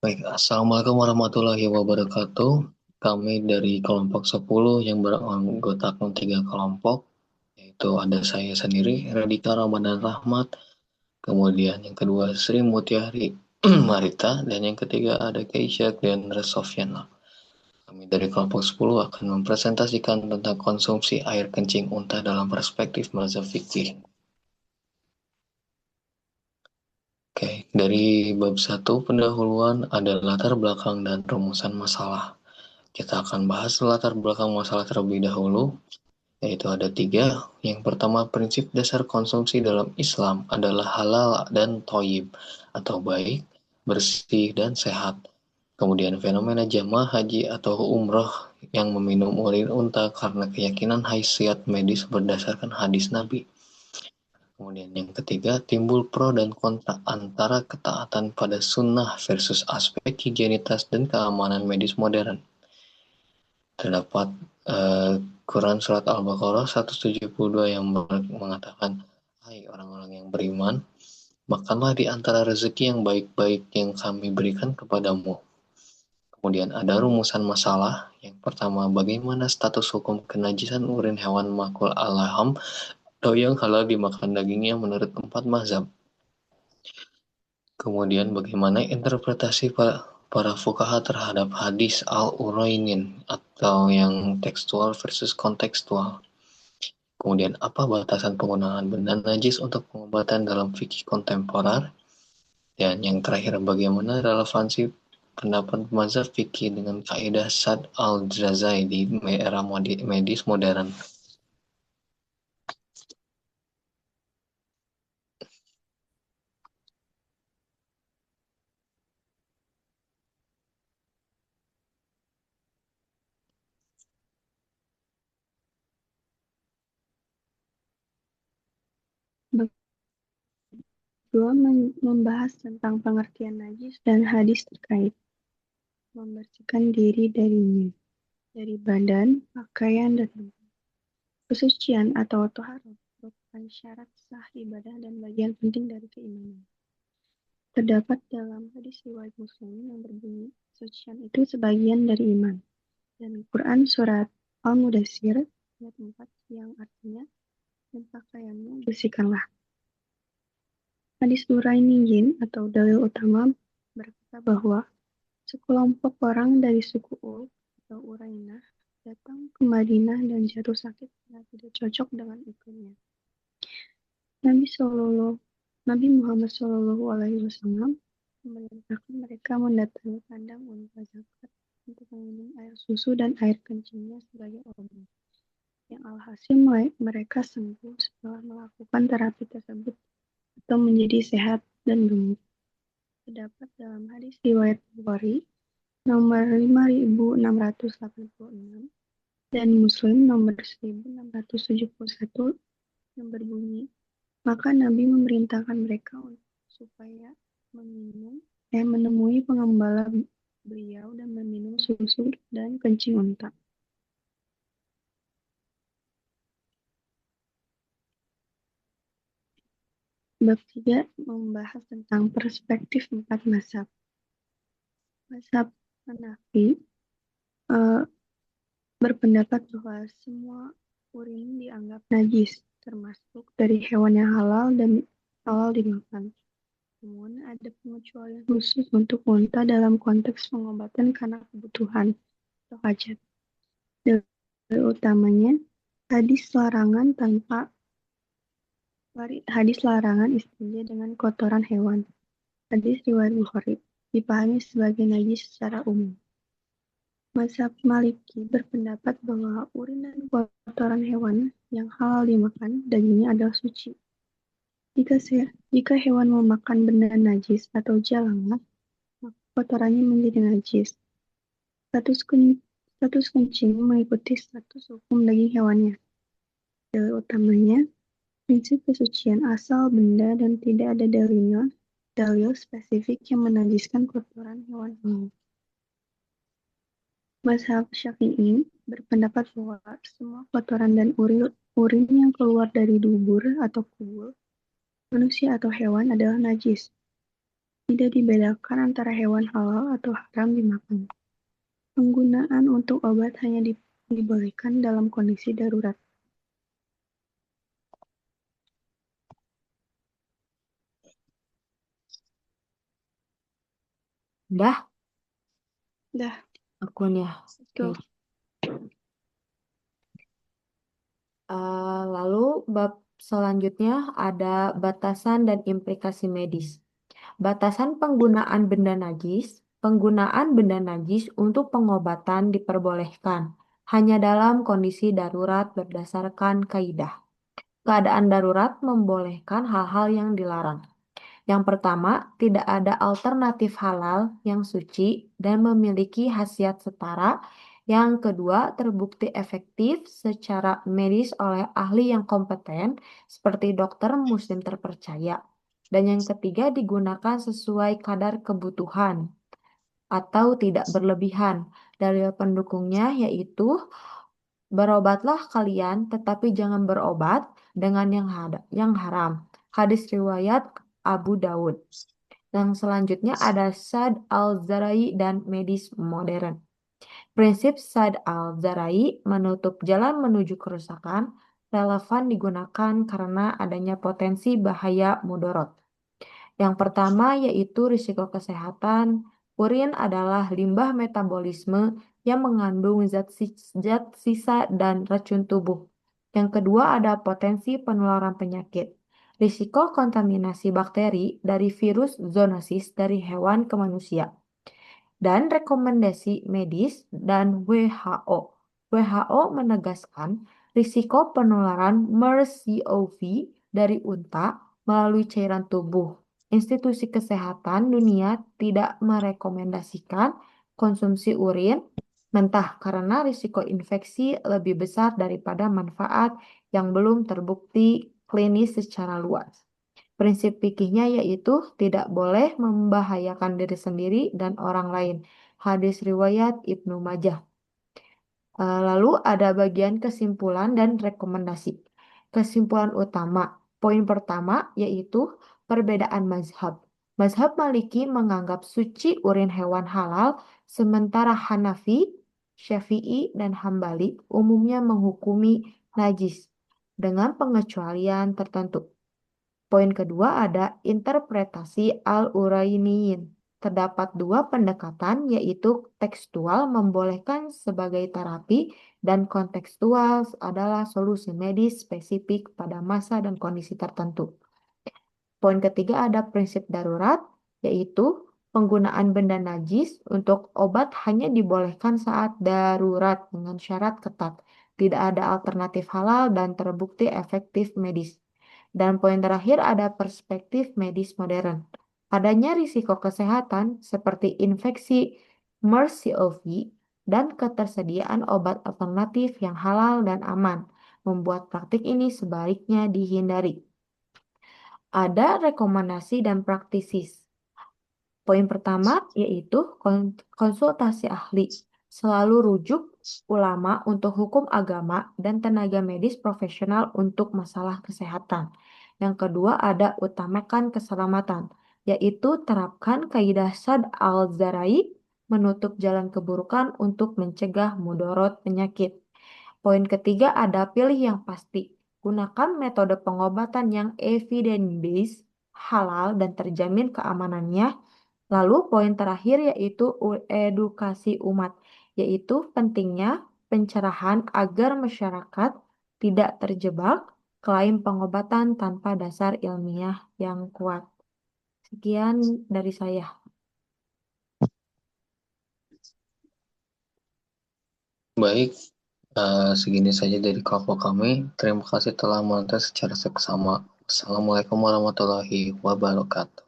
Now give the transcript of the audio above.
Baik, Assalamualaikum warahmatullahi wabarakatuh. Kami dari kelompok 10 yang beranggotakan 3 kelompok, yaitu ada saya sendiri, Radika Ramadan Rahmat, kemudian yang kedua Sri Mutiari Marita, dan yang ketiga ada Keisha Glenn Sofyana. Kami dari kelompok 10 akan mempresentasikan tentang konsumsi air kencing unta dalam perspektif mazhab fikih. Oke, dari bab 1 pendahuluan ada latar belakang dan rumusan masalah. Kita akan bahas latar belakang masalah terlebih dahulu, yaitu ada 3. Yang pertama, prinsip dasar konsumsi dalam Islam adalah halal dan thayyib, atau baik, bersih, dan sehat. Kemudian fenomena jamaah haji atau umroh yang meminum urin unta karena keyakinan haisiat medis berdasarkan hadis Nabi. Kemudian yang ketiga, timbul pro dan kontra antara ketaatan pada sunnah versus aspek higienitas dan keamanan medis modern. Terdapat Quran Surat Al-Baqarah 172 yang mengatakan, "Hai orang-orang yang beriman, makanlah di antara rezeki yang baik-baik yang kami berikan kepadamu." Kemudian ada rumusan masalah. Yang pertama, bagaimana status hukum kenajisan urin hewan makul al-laham atau yang halal dimakan dagingnya menurut 4 mazhab. Kemudian bagaimana interpretasi para fuqaha terhadap hadis al-Urainin atau yang tekstual versus kontekstual. Kemudian apa batasan penggunaan benda najis untuk pengobatan dalam fikih kontemporer? Dan yang terakhir, bagaimana relevansi pendapat mazhab fikih dengan kaidah Sad al-Jazai di era medis modern? Bab 2 membahas tentang pengertian najis dan hadis terkait. Membersihkan diri darinya, dari badan, pakaian, dan tempat. Kesucian atau thaharah merupakan syarat sah ibadah dan bagian penting dari keimanan. Terdapat dalam hadis riwayat Muslim yang berbunyi, kesucian itu sebagian dari iman. Dan Quran surat Al-Mudaththir ayat 4 yang artinya, dan pakaianmu bersihkanlah. Hadis Urainiyin atau dalil utama berkata bahwa sekelompok orang dari suku Ul atau Urainah datang ke Madinah dan jatuh sakit karena tidak cocok dengan iklimnya. Nabi Muhammad SAW memerintahkan mereka mendatangi kandang unta zakat untuk meminum air susu dan air kencingnya sebagai obat. Yang alhasil mereka sembuh setelah melakukan terapi tersebut atau menjadi sehat dan gemuk. Terdapat dalam hadis riwayat Bukhari nomor 5686 dan Muslim nomor 1671 yang berbunyi, maka Nabi memerintahkan mereka supaya menemui pengembala beliau dan meminum susu dan kencing unta. Bab 3 membahas tentang perspektif 4 mazhab. Mazhab Hanafi berpendapat bahwa semua urin dianggap najis, termasuk dari hewan yang halal dan halal dimakan. Namun ada pengecualian khusus untuk unta dalam konteks pengobatan karena kebutuhan atau hajat. Dalil utamanya hadis larangan istinja dengan kotoran hewan. Hadis riwayat Bukhari dipahami sebagai najis secara umum. Mazhab Maliki berpendapat bahwa urin dan kotoran hewan yang halal dimakan, dagingnya adalah suci. Jika hewan memakan benda najis atau jalangan, maka kotorannya menjadi najis. Status kencing mengikuti status hukum daging hewannya. Dalil utamanya, prinsip kesucian asal benda dan tidak ada dalil spesifik yang menajiskan kotoran hewan ini. Mazhab Syafi'i berpendapat bahwa semua kotoran dan urin yang keluar dari dubur atau kubul manusia atau hewan adalah najis. Tidak dibedakan antara hewan halal atau haram dimakan. Penggunaan untuk obat hanya dibolehkan dalam kondisi darurat. Dah, Dah, akunnya. go. Oke. Lalu bab selanjutnya ada batasan dan implikasi medis. Batasan penggunaan benda najis. Penggunaan benda najis untuk pengobatan diperbolehkan hanya dalam kondisi darurat berdasarkan kaidah. Keadaan darurat membolehkan hal-hal yang dilarang. Yang pertama, tidak ada alternatif halal yang suci dan memiliki khasiat setara. Yang kedua, terbukti efektif secara medis oleh ahli yang kompeten seperti dokter muslim terpercaya. Dan yang ketiga, digunakan sesuai kadar kebutuhan atau tidak berlebihan. Dalil pendukungnya yaitu berobatlah kalian, tetapi jangan berobat dengan yang haram. Hadis riwayat Abu Dawud. Yang selanjutnya ada Sad al-Zarai dan medis modern. Prinsip Sad al-Zarai menutup jalan menuju kerusakan relevan digunakan karena adanya potensi bahaya mudorot. Yang pertama yaitu risiko kesehatan. Urin adalah limbah metabolisme yang mengandung zat sisa dan racun tubuh. Yang kedua ada potensi penularan penyakit. Risiko kontaminasi bakteri dari virus zoonosis dari hewan ke manusia dan rekomendasi medis dan WHO. WHO menegaskan risiko penularan MERS-CoV dari unta melalui cairan tubuh. Institusi Kesehatan Dunia tidak merekomendasikan konsumsi urin mentah karena risiko infeksi lebih besar daripada manfaat yang belum terbukti klinis secara luas. Prinsip fikihnya yaitu tidak boleh membahayakan diri sendiri dan orang lain. Hadis riwayat Ibnu Majah. Lalu ada bagian kesimpulan dan rekomendasi. Kesimpulan utama. Poin pertama yaitu perbedaan mazhab. Mazhab Maliki menganggap suci urin hewan halal, sementara Hanafi, Syafi'i, dan Hambali umumnya menghukumi najis dengan pengecualian tertentu. Poin kedua ada interpretasi al-Urainiyin. Terdapat dua pendekatan yaitu tekstual membolehkan sebagai terapi dan kontekstual adalah solusi medis spesifik pada masa dan kondisi tertentu. Poin ketiga ada prinsip darurat yaitu penggunaan benda najis untuk obat hanya dibolehkan saat darurat dengan syarat ketat. Tidak ada alternatif halal dan terbukti efektif medis. Dan poin terakhir ada perspektif medis modern. Adanya risiko kesehatan seperti infeksi MERS-CoV dan ketersediaan obat alternatif yang halal dan aman membuat praktik ini sebaiknya dihindari. Ada rekomendasi dan praktisis. Poin pertama yaitu konsultasi ahli. Selalu rujuk ulama untuk hukum agama dan tenaga medis profesional untuk masalah kesehatan. Yang kedua ada utamakan keselamatan, yaitu terapkan kaidah Sad al-Zarai, menutup jalan keburukan untuk mencegah mudorot penyakit. Poin ketiga ada pilih yang pasti. Gunakan metode pengobatan yang evidence-based, halal, dan terjamin keamanannya. Lalu poin terakhir yaitu edukasi umat, yaitu pentingnya pencerahan agar masyarakat tidak terjebak klaim pengobatan tanpa dasar ilmiah yang kuat. Sekian dari saya. Baik, segini saja dari kelompok kami. Terima kasih telah menonton secara seksama. Assalamualaikum warahmatullahi wabarakatuh.